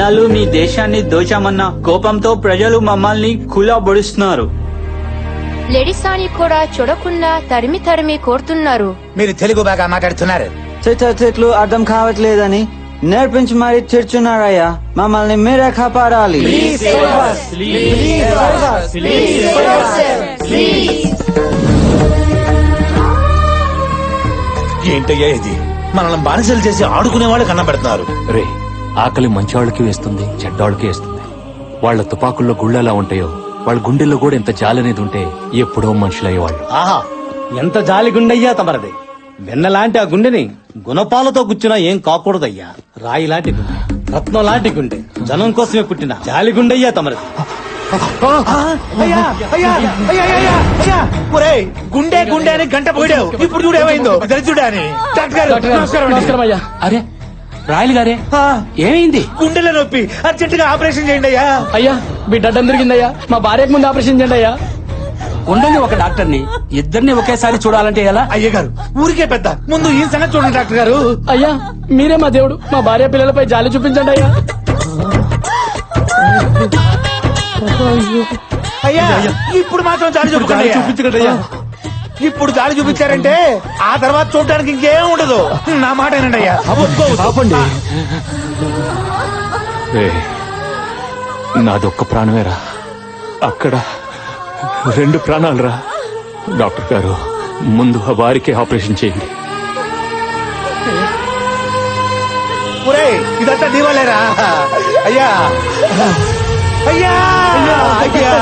ఇన్నాళ్ళు మీ దేశాన్ని దోచామన్న కోపంతో ప్రజలు మమ్మల్ని కులాబొడుస్తున్నారు. లేడీస్ అని కూడా చూడకుండా తరిమి తరిమి కోరుతున్నారు. మీరు తెలుగు బాగా మాట్లాడుతున్నారు. చెట్లు అర్థం కావట్లేదని నేర్పించి మరీ తిడుతున్నారయ్యా. మమ్మల్ని మీరే కాపాడాలి. ఏంటయ్యా ఇది? మనల్ని బానిసలు చేసి ఆడుకునే వాళ్ళు కన్నబెడుతున్నారు. రే, ఆకలి మంచివాళ్ళకి వేస్తుంది, చెడ్డాళ్ళకి వేస్తుంది. వాళ్ళ తుపాకుల్లో గుళ్ళెలా ఉంటాయో వాళ్ళ గుండెల్లో కూడా ఎంత జాలి అనేది ఉంటే ఎప్పుడో మనుషులయ్యేవాళ్ళు. ఆహా, ఎంత జాలి గుండెయ్యా తమరది. వెన్నలాంటి ఆ గుండెని గుణపాలతో గుచ్చినా ఏం కాకూడదయ్యా. రాయి లాంటి గుండె, రత్నం లాంటి గుండె, జనం కోసమే పుట్టిన జాలి గుండెయ్యా తమరది. గుండె గుండె అని గంట పోయావు. ఇప్పుడు చూడు ఏమైందో. దరిద్రుడా అని. నమస్కారం అయ్యా. అరే రాయలు గారే, ఏమైంది? గుండెల నొప్పి, అర్జెంట్ గా ఆపరేషన్ చేయండి అయ్యా. అయ్యా మీ డడ్డం తిరిగిందయ్యా. మా భార్యకు ముందు ఆపరేషన్ చేయండి అయ్యా. ఉండండి, ఒక డాక్టర్ని ఇద్దరిని ఒకేసారి చూడాలంటే ఎలా? అయ్య గారు ఊరికే పెద్ద, ముందు ఈ సంగతి చూడండి డాక్టర్ గారు. అయ్యా మీరే మా దేవుడు. మా భార్య పిల్లలపై జాలి చూపించండి అయ్యా. అయ్యా ఇప్పుడు మాత్రం జాలి చూపించండి అయ్యా. ఇప్పుడు జాలి చూపించారంటే ఆ తర్వాత చూడటానికి ఇంకేం ఉండదు. నా మాట ఏనండి అయ్యా. ఆపండి. నాదొక్క ప్రాణమేరా, అక్కడ 2 ప్రాణాలురా. డాక్టర్ గారు, ముందు ఆ వారికి ఆపరేషన్ చేయండి. ఇదంతా దీవాలేరా అయ్యా. అయ్యా అయ్యా.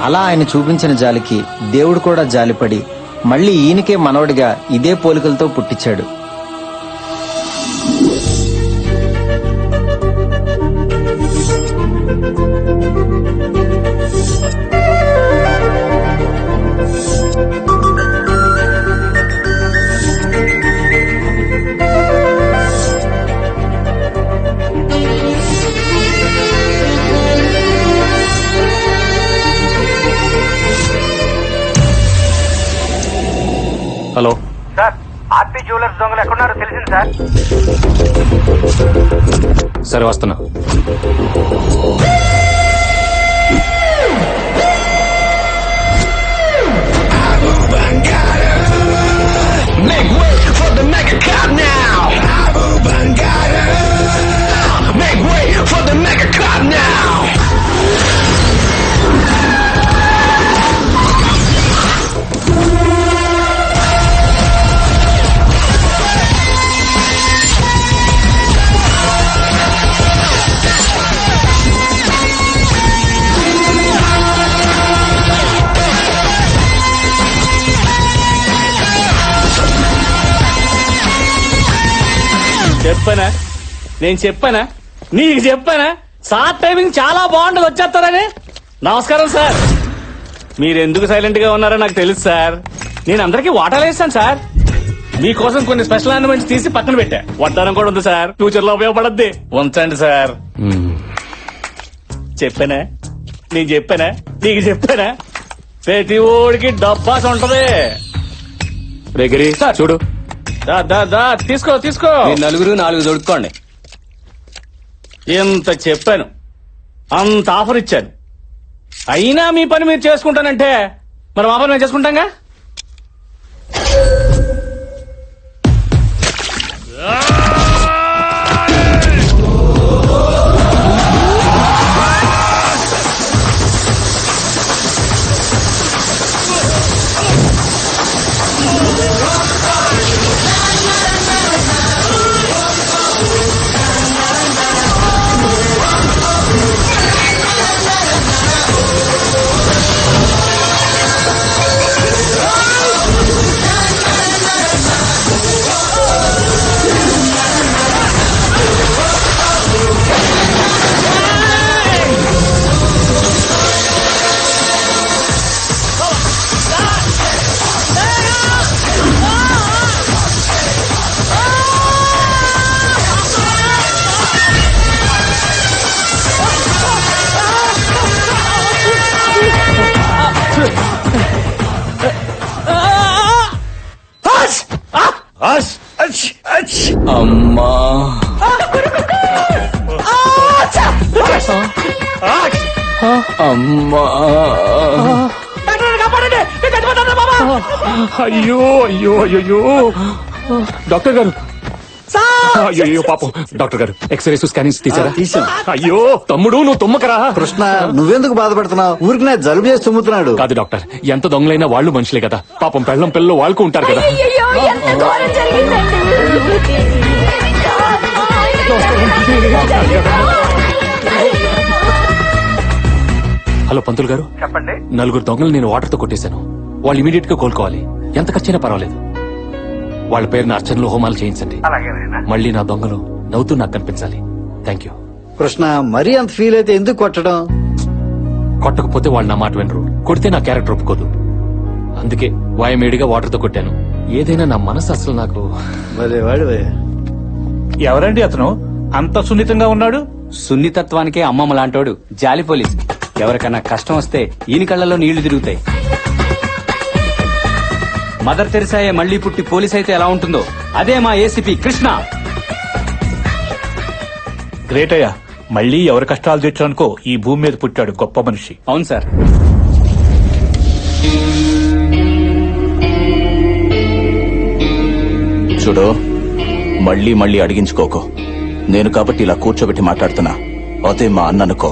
అలా ఆయన చూపించిన జాలికి దేవుడు కూడా జాలిపడి మళ్ళీ ఈయనకే మనవడిగా ఇదే పోలికలతో పుట్టించాడు. హలో సార్, ఆర్పీ జ్యువెలర్స్ దొంగలు ఎక్కడున్నారో తెలిసింది సార్. సరే వస్తున్నా. చెప్పనా, నేను చెప్పానా, నీకు చెప్పానా సార్ టైమింగ్ చాలా బాగుంటుంది వచ్చేస్తారని. నమస్కారం సార్. మీరెందుకు సైలెంట్ గా ఉన్నారో నాకు తెలుసు సార్. నేను అందరికీ వాటాలు వేస్తాను సార్. మీకోసం కొన్ని స్పెషల్ ఆర్నమెంట్స్ తీసి పక్కన పెట్టా. వడ్డానం కూడా ఉంది సార్, ఫ్యూచర్ లో ఉపయోగపడద్ది. ఉంచండి సార్. చెప్పానా, నేను చెప్పానా, నీకు చెప్పానా? ప్రతి ఓడికి డబ్బాస్ ఉంటది. రేగిరి చూడు. తీసుకో తీసుకో. 4 దొడుక్కోండి. ఎంత చెప్పాను, అంత ఆఫర్ ఇచ్చాను, అయినా మీ పని మీరు చేసుకుంటానంటే మరి మా పని మేము చేసుకుంటాంగా. అమ్మా అయ్యో అయ్యో అయ్యో డాక్టర్ గారు అయ్యో పాపం డాక్టర్ గారు ఎక్స్రేస్ స్కానింగ్స్ తీసారా? తీసాం. అయ్యో తమ్ముడు నువ్వు తుమ్మకరా. కృష్ణ నువ్వెందుకు బాధపడుతున్నావు? ఊరికి నా జలుబు చేసి తుమ్ముతున్నాడు. కాదు డాక్టర్, ఎంత దొంగలైనా వాళ్ళు మనుషులే కదా, పాపం పెళ్ళం పిల్లలు వాళ్ళకు ఉంటారు కదా. అయ్యయ్యో, ఎంత ఘోరం జరిగిందండి. హలో పంతులు గారు, చెప్పండి. నలుగురు దొంగలు నేను వాటర్ తో కొట్టేశాను. వాళ్ళు ఇమీడియట్ గా కోలుకోవాలి. ఎంత ఖర్చైనా పర్వాలేదు. వాళ్ళ పేరున అర్చనలు హోమాలు చేయించండి. అలాగేనైనా. మళ్ళీ నా దొంగలు నవ్వుతూ నాకు కనిపించాలి. Thank you. కృష్ణ మరీ అంత ఫీల్ అయితే ఎందుకు కొట్టడం? కొట్టకపోతే వాళ్ళు నా మాట వినరు, కొడితే నా క్యారెక్టర్ ఒప్పుకోదు. అందుకే వాయమేడిగా వాటర్ తో కొట్టాను. ఏదైనా నా మనసు అసలు నాకు భలే వాడు. ఎవరండి అతను అంత సున్నితంగా ఉన్నాడు? సున్నితత్వానికే అమ్మమ్మ లాంటోడు జాలి పోలీస్. ఎవరికన్నా కష్టం వస్తే ఈయన కళ్ళలో నీళ్లు తిరుగుతాయి. మదర్ తెరిసాయే మళ్లీ పుట్టి పోలీస్ అయితే ఎలా ఉంటుందో అదే మా ఏసీపీ కృష్ణ. గ్రేట్ అయ్యా, మళ్ళీ ఎవరి కష్టాలు తెచ్చానుకో ఈ భూమి మీద పుట్టాడు గొప్ప మనిషి. అవును సార్. చూడు, మళ్ళీ మళ్ళీ అడిగించుకోకు. నేను కాబట్టి ఇలా కూర్చోబెట్టి మాట్లాడుతున్నా. అదే మా అన్ననుకో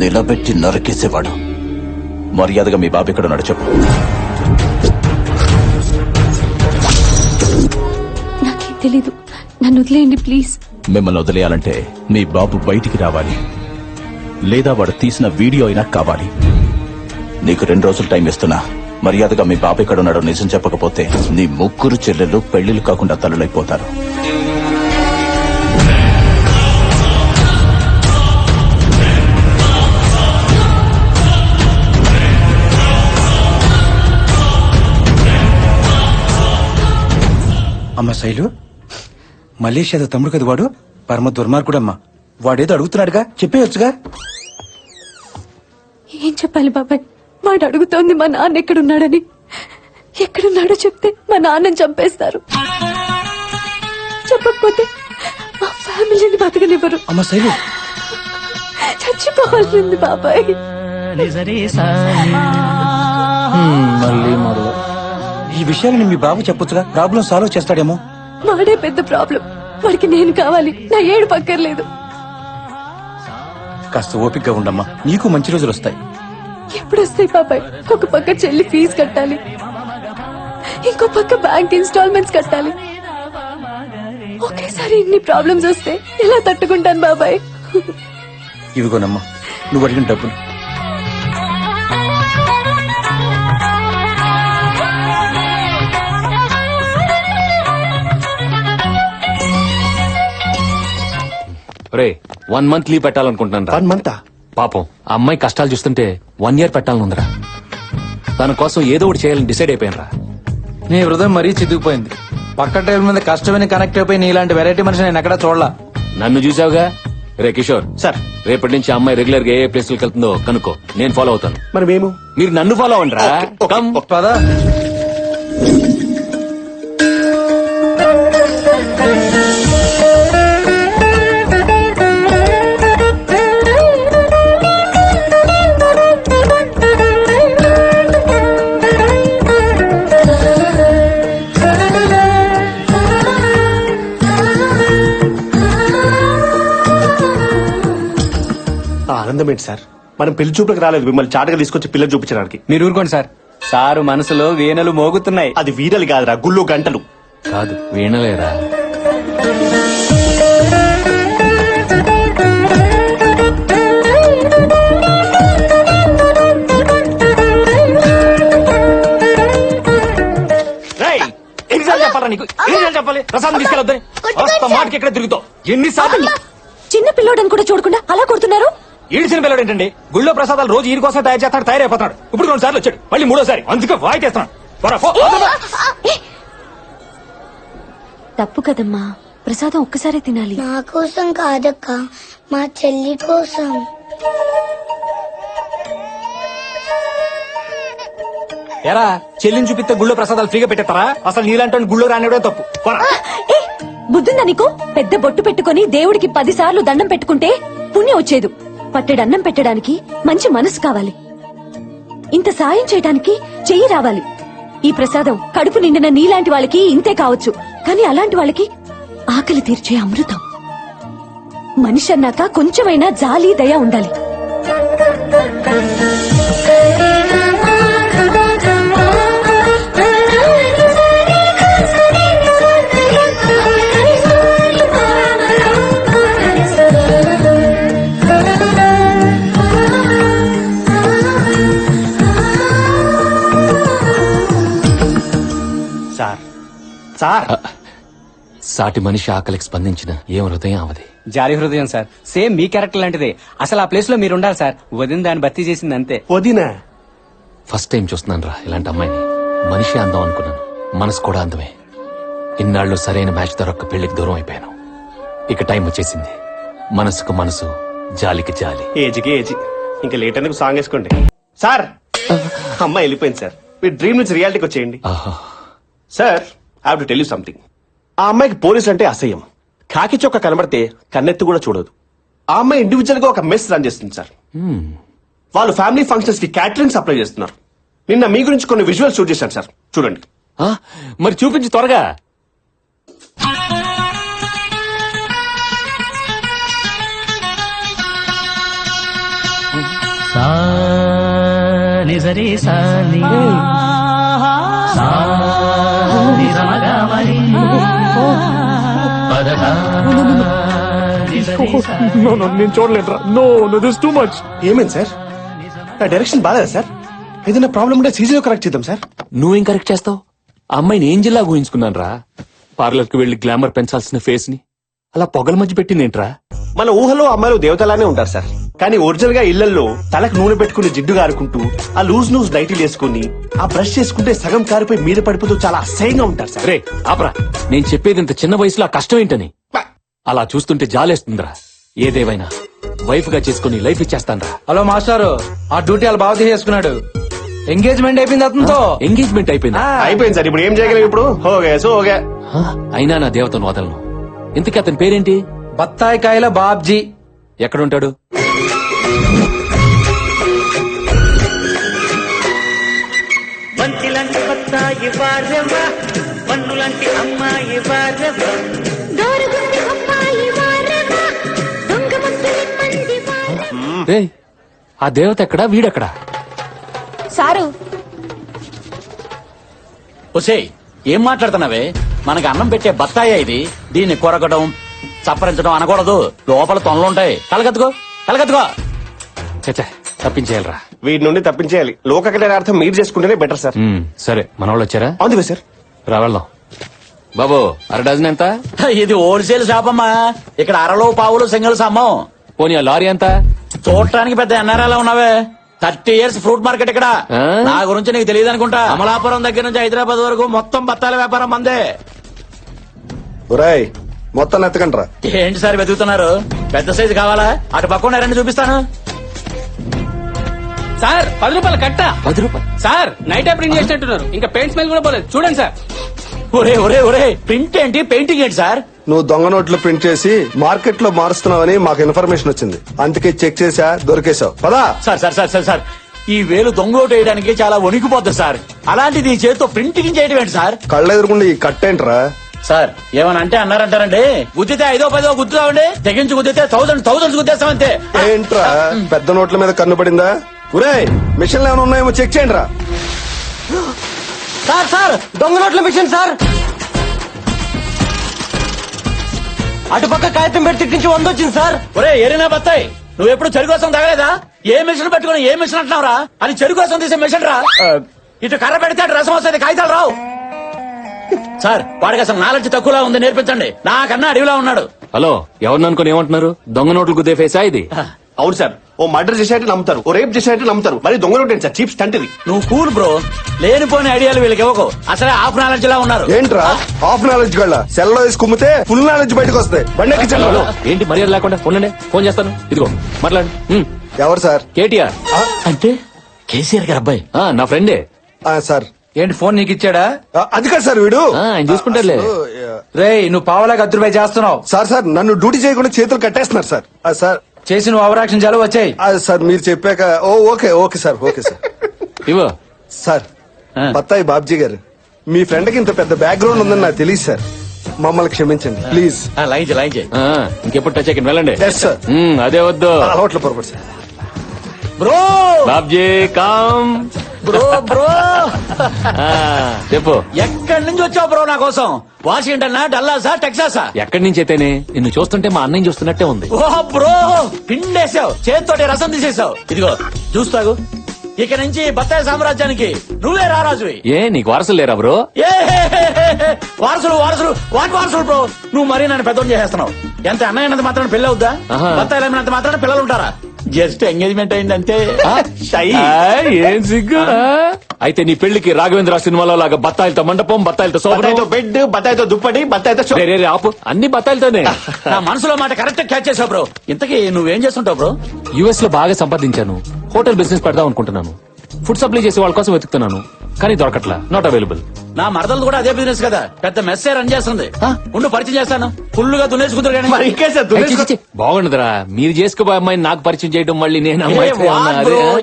నిలబెట్టి నరికేసేవాడు. మర్యాదగా మీ బాబు ఇక్కడ ఉన్నాడు చెప్పు. నాకేం తెలీదు, నన్ను వదిలేయండి ప్లీజ్. మిమ్మల్ని వదిలేయాలంటే మీ బాబు బయటికి రావాలి, లేదా వాడు తీసిన వీడియో అయినా కావాలి. నీకు 2 రోజులు టైం ఇస్తున్నా. మర్యాదగా మీ బాబు ఇక్కడ ఉన్నాడో నిజం చెప్పకపోతే నీ ముగ్గురు చెల్లెళ్ళు పెళ్లిళ్ళు కాకుండా తల్లులైపోతారు. అమ్మ శైలు, మలేషియాలో తమ్ముడు కదా వాడు, పరమ దుర్మార్గుడమ్మా. వాడేదో అడుగుతున్నాడుగా, చెప్పేయొచ్చుగా. ఏం చెప్పాలి బాబాయ్? వాడు అడుగుతోంది మా నాన్న ఎక్కడున్నాడని. ఎక్కడున్నాడో చెప్తే మా నాన్నని చంపేస్తారు. చెప్పకపోతే మా ఫ్యామిలీని బతకనివ్వరు. అమ్మ శైలు, చచ్చిపోవాల్సింది బాబాయ్. మళ్ళీ మొదలు. ఈ విషయాన్ని మీ బాబు చెప్పొచ్చుగా, ప్రాబ్లం సాల్వ్ చేస్తాడేమో. వాడే పెద్ద ప్రాబ్లం. వాడికి నేను కావాలి, నా ఏడు పక్కర్లేదు. కాస్త ఓపికగా ఉండమ్మా, నీకు మంచి రోజులు వస్తాయి. ఎప్పుడు వస్తాయి బాబాయ్? ఒక పక్క చెల్లి ఫీజు కట్టాలి, ఇంకో పక్క బ్యాంక్ ఇన్స్టాల్మెంట్స్ కట్టాలి. ఒకేసారి ఇన్ని ప్రాబ్లమ్స్ వస్తే ఎలా తట్టుకుంటాను బాబాయ్? ఇవిగోనమ్మా నువ్వు అడిగిన డబ్బులు. రే 1 month లీవ్ పెట్టాలనుకుంటున్నాను రా. 1 month? పాపం ఆ అమ్మాయి కష్టాలు చూస్తుంటే 1 year పెట్టాలనుందిరా. దాని కోసం ఏదో ఒకటి చేయాలని డిసైడ్ అయిపోయాను రా. నీ హృదయం మరీ చితికిపోయింది. పక్క టైం మీద కష్టమైన కనెక్ట్ అయిపోయి నీలాంటి వెరైటీ మనిషి నేను ఎక్కడా చూడలా. నన్ను చూసావుగా. రే కిషోర్ సార్, రేపటి నుంచి ఆ అమ్మాయి రెగ్యులర్ గా ఏ ప్లేస్లకు వెళ్తుందో కనుక్కో. నేను ఫాలో అవుతాను. మరి మేము మీరు నన్ను ఫాలో అవ్వండి రా. కమ్. పదా ఆనందం ఏంటి సార్? మనం పెళ్లి చూపులకు రాలేదు, మిమ్మల్ని చాటగా తీసుకొచ్చి పిల్లలు చూపించడానికి. మీరు ఊరుకోండి సార్. సారు మనసులో వీణలు మోగుతున్నాయి. అది వీరలు కాదురా, గుళ్ళు గంటలు. కాదు వీణలేరా. ఎన్నిసార్లు చెప్పాలా నీకు? ఎన్నిసార్లు చెప్పాలి ప్రసాదం తీసుకెళ్ళొద్దని? మాటకి ఎక్కడ తిరుగుతావు? ఎన్నిసార్లు? చిన్న పిల్లోడని కూడా చూడకుండా అలా కొడుతున్నారు. ఈడిచిన పిల్లడు ఏంటండి? గుళ్ళో ప్రసాదాలు రోజు ఈడి కోసం తయారు చేస్తాడు, తయారైపోతున్నాడు. ఇప్పుడు 2 సార్లు వచ్చాడు, మళ్ళీ 3వ సారి. అందుకే వాయి చేస్తున్నాడు. తప్పు కదమ్మా, ప్రసాదం ఒక్కసారే తినాలి. నా కోసం కాదక్క, మా చెల్లి కోసం. ఎరా చెల్లిని చూపిస్తే గుళ్ళో ప్రసాదాలు ఫ్రీగా పెట్టేస్తారా? అసలు నీలాంటి గుళ్ళో రానివడే తప్పు. బుద్ధుందా నీకు? పెద్ద బొట్టు పెట్టుకుని దేవుడికి 10 సార్లు దండం పెట్టుకుంటే పుణ్యం వచ్చేది. పట్టెడన్నం పెట్టడానికి మంచి మనసు కావాలి. ఇంత సాయం చేయడానికి చెయ్యి రావాలి. ఈ ప్రసాదం కడుపు నిండిన నీలాంటి వాళ్ళకి ఇంతే కావచ్చు, కానీ అలాంటి వాళ్ళకి ఆకలి తీర్చే అమృతం. మనిషి అన్నాక కొంచెమైనా జాలి దయ ఉండాలి. సార్ సాటి మనిషి ఆకలికి స్పందించిన ఏం హృదయం అవది. జాలి హృదయం సార్, సేమ్ మీ క్యారెక్టర్ లాంటిదే. అసలు ఆ ప్లేస్ లో మీరు ఉండాలి సార్. వదిన దాన్ని భర్తీ చేసింది అంతే. వదినా ఫస్ట్ టైం చూస్తున్నాను రా ఇలాంటి అమ్మాయిని. మనిషి అందం అనుకున్నాను, మనసు కూడా అందమే. ఇన్నాళ్ళు సరైన మ్యాచ్ దొరక్క పెళ్లికి దూరం అయిపోయాను. ఇక టైం వచ్చేసింది. మనసుకు మనసు, జాలికి జాలి. ఏజ్కి ఏజ్. ఇంకా లేట్ ఎందుకు సాంగ్ వేసుకోండి. సార్ అమ్మాయి వెళ్ళిపోయింది సార్. మీ డ్రీమ్ నుంచి రియాలిటీకి వచ్చేయండి. ఆహా. Sir I have to tell you something. ఆ అమ్మాయికి పోలీస్ అంటే అసహ్యం. కాకి చొక్క కనబడితే కన్నెత్తి కూడా చూడదు. ఆ అమ్మాయి ఇండివిజువల్ గా ఒక మెస్ రన్ చేస్తుంది సార్. వాళ్ళు ఫ్యామిలీ ఫంక్షన్స్ కి క్యాటరింగ్ సప్లై చేస్తున్నారు. నిన్న మీ గురించి కొన్ని విజువల్ షూట్ చేశాను సార్, చూడండి. మరి చూపించి త్వరగా. నేను చూడలేదురా. No no this too much. ఏమైంది సార్? నా డైరెక్షన్ బాగాలేదా సార్? ఏదైనా ప్రాబ్లం ఉంటే సీజీలో కరెక్ట్ చేద్దాం సార్. నువ్వేం కరెక్ట్ చేస్తావు? ఆ అమ్మాయిని ఏంజిల్లా ఊహించుకున్నాను రా. పార్లర్ కి వెళ్లి గ్లామర్ పెంచాల్సిన ఫేస్ ని అలా పొగల మధ్య పెట్టిందేంట్రా? మన ఊహలో అమ్మాయిలు దేవతలానే ఉంటారు సార్, కానీ ఒరిజినల్ గా ఇళ్లలో తలకు నూనె పెట్టుకుని జిడ్డు కారుకుంటూ ఆ లూజ్ నైటీలు వేసుకుని ఆ బ్రష్ చేసుకుంటే సగం కారిపోయి మీద పడిపోతూ చాలా అసహ్యంగా ఉంటారు సార్. రే ఆపరా, నేను చెప్పేది ఇంత చిన్న వయసులో ఆ కష్టం ఏంటని. అలా చూస్తుంటే జాలేస్తుందిరా. ఏదేవైనా వైఫ్ గా చేసుకుని లైఫ్ ఇచ్చేస్తానరా. హలో మాస్టారు, ఆ డ్యూటీ వాళ్ళు బాగా చేసుకున్నాడు. ఎంగేజ్మెంట్ అయిపోయింది అతనితో. ఎంగేజ్మెంట్ అయిపోయింది. అయిపోయింది సార్. ఇప్పుడు ఏం చేయగలం? ఇప్పుడు హోగే సో హోగే. అయినా నా దేవతను వదలను. ఇంతకీ అతని పేరేంటి? బత్తాయి కాయల బాబ్జీ. ఎక్కడుంటాడు? బంతిలాంటి బత్తాయి వారెవ్వ, పన్నులాంటి అమ్మాయి వారెవ్వ. రేయ్, ఆ దేవత ఎక్కడా, వీడెక్కడా? సారు ఒసేయ్, ఏం మాట్లాడుతున్నావే? మనకి అన్నం పెట్టే బత్తాయి ఇది. దీన్ని కొరకడం, చప్పరించడం అనకూడదు. లోపల తొనలుంటాయి. కలగత్తుకో కలగత్తుకో. చచ్చా, తప్పించేయాలరా. వీటి నుండి తప్పించేయాలి. లోక అర్థం మీరు చేసుకుంటేనే బెటర్ సార్. సరే, మన వాళ్ళు వచ్చారా? అందుకే సార్ రా వెళ్దాం. బాబు, అర డజన్ ఎంత? ఇది హోల్సేల్ షాప్ అమ్మా. ఇక్కడ అరలో పావులు సింగిల్స్ అమ్మం. పోనీ ఆ లారీ ఎంత? చూడటానికి పెద్ద ఎన్ఆర్ఐలా ఉన్నావే. 30 years ఫ్రూట్ మార్కెట్ ఇక్కడ. నా గురించి నీకు తెలియదు అనుకుంటా. అమలాపురం దగ్గర నుంచి హైదరాబాద్ వరకు మొత్తం బత్తాల వ్యాపారం మందే. మొత్తం ఎత్తకండ్రా. ఏంటి సార్ వెతుకుతున్నారు? పెద్ద సైజు కావాలా? అటు పక్కన రండి, చూపిస్తాను. సార్ 10 రూపాయల కట్ట. 10 రూపాయలు సార్ నైట్ ప్రింట్ చేసినట్టున్నారు. ఇంకా పెయింట్ స్మెల్ కూడా పోలేదు. చూడండి సార్. ఒరే ఒరే ఒరే, ప్రింట్ ఏంటి, పెయింటింగ్ ఏంటి సార్? నువ్వు దొంగ నోట్లు ప్రింట్ చేసి మార్కెట్ లో మారుస్తున్నావని మాకు ఇన్ఫర్మేషన్ వచ్చింది. అందుకే చెక్ చేసా, దొరికేశావు. పదా. Sir sir sir sir sir, ఈ వేలు దొంగ ఓటు వేయడానికి చాలా వణికిపోతుంది సార్. అలాంటిది ఈ చేతితో ప్రింటింగ్ చేయడం ఏంటి సార్? కళ్ళ ఎదురుకుండా ఈ కట్టేంట్రా? సార్ ఏమని అంటే అన్నారంటారండి. గుద్దితే 5ో 10ో గుద్దుతామండి. తెగించి గుద్దితే థౌసండ్స్ గుద్దేస్తామంతే. ఏంట్రా పెద్ద నోట్ల మీద కన్ను పడిందా? ఒరే, మిషన్లు ఏమైనా ఉన్నాయేమో చెక్ చేయండి రా. సార్ సార్, దొంగ నోట్ల మిషన్ సార్. అటుపక్క కాగితం పెట్టి తిట్టించి 100 వచ్చింది సార్. ఒరే ఏరినా బత్తాయి, నువ్వు ఎప్పుడు చెరుకు కోసం తగలేదా? ఏ మిషన్ పెట్టుకుని ఏ మిషన్ అంటున్నావురా? అది చెరుకు కోసం తీసే మిషన్ రా. ఇటు కర్ర పెడితే అటు రసం వస్తుంది, కాగితాలు రావు. సార్ వాడికి అసలు నాలెడ్జ్ తక్కువలా ఉంది, నేర్పించండి. నాకన్నా అడవిలా ఉన్నాడు. హలో, ఎవరిని అనుకుని ఏమంటున్నారు? దొంగ నోట్లు గుద్దే ఫేసా ఇది? అవును సార్. ఓ మర్డర్ చేసేట్టు నమ్ముతారు, ఓ రేప్ చేసేట్టు నమ్ముతారు. మరి దొంగ నోట్ ఏంటి సార్? చీప్ స్టంట్ ఇది. నువ్వు కూల్ బ్రో. లేనిపోని ఐడియాలు వీళ్ళకి ఇవ్వకు. అసలే హాఫ్ నాలెడ్జ్ లా ఉన్నారు. ఏంట్రా హాఫ్ నాలెడ్జ్ గళ్ళ? సెల్ లో వేసి కుమ్మితే ఫుల్ నాలెడ్జ్ బయటకు వస్తాయి. బండి ఏంటి మర్యాద లేకుండా? ఉండండి, ఫోన్ చేస్తాను. ఇదిగో మాట్లాడు. ఎవరు సార్? కేటీఆర్. అంటే కేసీఆర్ గారు అబ్బాయి. నా ఫ్రెండే సార్. ఏంటి ఫోన్ నీకు ఇచ్చాడా? అది కాదు సార్, వీడు ఆయన చూసుకుంటారులే. రేయ్, నువ్వు పావలాగా 10 రూపాయలు చేస్తున్నావు. సార్ నన్ను డ్యూటీ చేయకుండా చేతులు కట్టేస్తున్నారు సార్. సార్ చేసిన ఓవరాక్షన్ చాలు వచ్చాయి. సార్ మీరు చెప్పాక ఓకే సార్ ఇవో సార్ బత్తాయి బాబ్జీ గారు, మీ ఫ్రెండ్ కి ఇంత పెద్ద బ్యాక్గ్రౌండ్ ఉందని నాకు తెలియదు సార్. మమ్మల్ని క్షమించండి ప్లీజ్. లైన్ చేయి ఇంకెప్పుడు టచ్ అయ్యి వెళ్ళండి. Yes sir. అదే వద్దు. అలవాట్ల పొరపాటు సార్. బ్రో బాబ్జీ కామ్. బ్రో చెప్పు. ఎక్కడి నుంచి వచ్చావు బ్రో నా కోసం? వాషింగ్టన్ డల్లాసా టెక్సాసా? ఎక్కడి నుంచి అయితేనే నిన్ను చూస్తుంటే మా అన్నయ్య చూస్తున్నట్టే ఉంది. ఓ బ్రో పిండేసావు, చేతితోటి రసం తీసేసావు. ఇదిగో చూస్తాగు, ఇక నుంచి బత్తాయి సామ్రాజ్యానికి నువ్వే రారాజువి. ఏ నీకు వారసులు లేరా బ్రో? ఏ వారసులు వాటి వారసులు బ్రో. నువ్వు మరీ నన్ను పెద్దోని చేసేస్తున్నావు. ఎంత అన్నయ్య అన్నంత మాత్రాన పెళ్లి అవుద్దా? బత్తాయిలు అమ్మినంత మాత్రాన పిల్లలు ఉంటారా? జస్ట్ ఎంగేజ్మెంట్ అయిందంటే. ఏం సిగ్గు. అయితే నీ పెళ్లికి రాఘవేంద్ర సినిమాలో లాగా బత్తాయిలతో మండపం, బత్తాయిలతో సోఫా, బెడ్, బత్తాయితో దుప్పటి, బత్తాయితో ఆపు, అన్ని బత్తాయిలతోనే. నా మనసులో మాట కరెక్ట్ క్యాచ్ చేసావు బ్రో. ఇంతకీ నువ్వేం చేస్తుంటావు బ్రో? యుఎస్ లో బాగా సంపాదించాను. హోటల్ బిజినెస్ పెడదాం అనుకుంటున్నాను. ఫుడ్ సప్లై చేసే వాళ్ళ కోసం వెతుకుతున్నాను, కానీ దొరకట్లా. Not available. నా మరదలు కూడా అదే బిజినెస్ కదా, పెద్ద మెస్సే రన్ చేస్తుంది. ఉండు పరిచయం చేస్తాను. ఫుల్ గా దున్నేసుకుంటారు కానీ. బాగుండదురా, మీరు చేసుకోబోయే అమ్మాయిని నాకు పరిచయం చేయడం, మళ్ళీ నేను అమ్మాయితో ఉన్నా.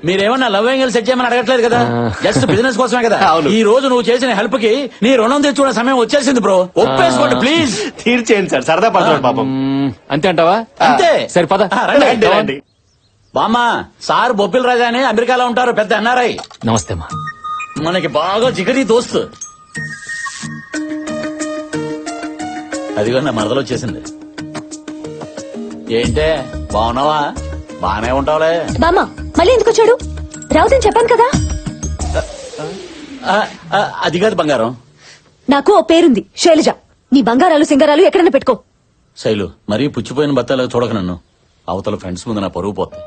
మీరేమన్నా లవ్ యాంగిల్ సెట్ చేయమని అడగట్లేదు కదా, జస్ట్ బిజినెస్ కోసమే కదా. ఈ రోజు నువ్వు చేసిన హెల్ప్ కి నీ రుణం తెచ్చుకునే సమయం వచ్చేసింది బ్రో. ఒప్పేసుకోండి ప్లీజ్. తీర్చేయండి సార్, సరదా పడుతున్నాడు పాపం. అంతే అంటావా? అంతే. సరే పద. రండి. బామ్మా, సార్ బొబ్బిల్ రాజా అని అమెరికాలో ఉంటారు, పెద్ద ఎన్ఆర్ఐ. నమస్తే అమ్మా. మనకి బాగా జిగరి దోస్తు. అదిగో నా మరదలు వచ్చేసింది. ఏంటే బాగున్నావా? బానే ఉంటావులే. బామ్మ మళ్ళీ ఎందుకు వచ్చాడు? రావుదని చెప్పాను కదా. అది కాదు బంగారం, నాకు ఓ పేరుంది, శైలజ. నీ బంగారాలు సింగారాలు ఎక్కడైనా పెట్టుకో. శైలు, మరీ పుచ్చిపోయిన బత్తాలు చూడక నన్ను. అవతల ఫ్రెండ్స్ ముందు నా పరుగు పోతుంది.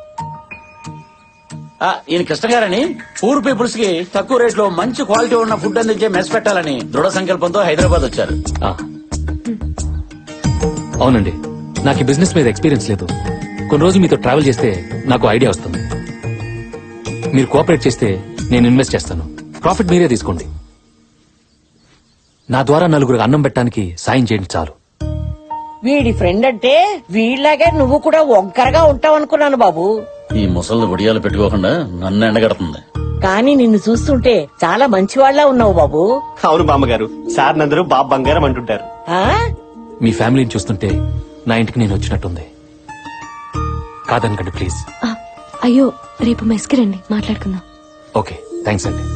ఈయన కృష్ణ గారని పూర్ పీపుల్స్ కి తక్కువ రేట్ లో మంచి క్వాలిటీ ఉన్న ఫుడ్ అందించే మెస్ పెట్టాలని దృఢ సంకల్పంతో హైదరాబాద్ వచ్చారు. అవునండి, నాకు ఈ బిజినెస్ మీద ఎక్స్పీరియన్స్ లేదు. కొన్ని రోజులు మీతో ట్రావెల్ చేస్తే నాకు ఐడియా వస్తుంది. మీరు కోఆపరేట్ చేస్తే నేను ఇన్వెస్ట్ చేస్తాను. ప్రాఫిట్ మీరే తీసుకోండి. నా ద్వారా నలుగురికి అన్నం పెట్టడానికి సాయం చేయండి చాలు. వీడి ఫ్రెండ్ అంటే వీళ్ళలాగే నువ్వు కూడా ఒంకరగా ఉంటావు అనుకున్నాను బాబు. ఈ ముసళ్ళు ఒడియాలు పెట్టుకోకుండా నన్ను ఎండగడుతుంది. కానీ నిన్ను చూస్తుంటే చాలా మంచివాళ్లా ఉన్నావు బాబు. అవును బామ్మగారు, సార్ నందరూ బాబు బంగారం అంటుంటారు. మీ ఫ్యామిలీని చూస్తుంటే నా ఇంటికి నేను వచ్చినట్టుంది. కాదనకండి ప్లీజ్. అయ్యో, రేపు మెస్కి రండి, మాట్లాడుకుందాం. ఓకే, థ్యాంక్స్ అండి.